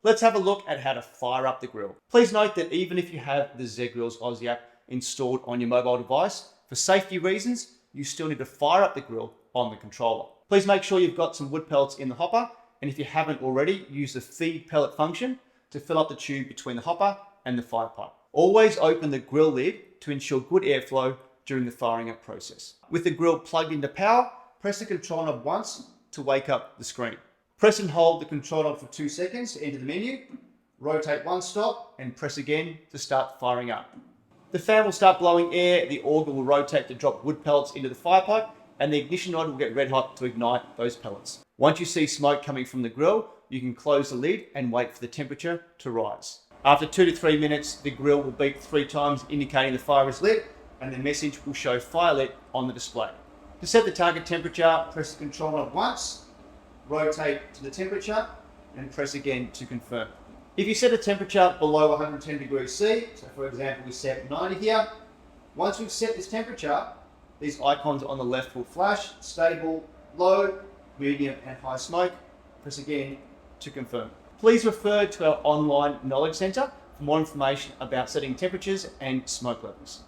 Let's have a look at how to fire up the grill. Please note that even if you have the ZGrills Aussie app installed on your mobile device, for safety reasons, you still need to fire up the grill on the controller. Please make sure you've got some wood pellets in the hopper, and if you haven't already, use the feed pellet function to fill up the tube between the hopper and the fire pipe. Always open the grill lid to ensure good airflow during the firing up process. With the grill plugged into power, press the control knob once to wake up the screen. Press and hold the control knob for 2 seconds to enter the menu, rotate one stop and press again to start firing up. The fan will start blowing air, the auger will rotate to drop wood pellets into the fire pipe, and the ignition rod will get red hot to ignite those pellets. Once you see smoke coming from the grill, you can close the lid and wait for the temperature to rise. After 2 to 3 minutes, the grill will beep 3 times indicating the fire is lit, and the message will show fire lit on the display. To set the target temperature, press the control knob once, rotate to the temperature and press again to confirm. If you set a temperature below 110 degrees C, so for example we set 90 here, once we've set this temperature, these icons on the left will flash: stable, low, medium and high smoke. Press again to confirm. Please refer to our online knowledge centre for more information about setting temperatures and smoke levels.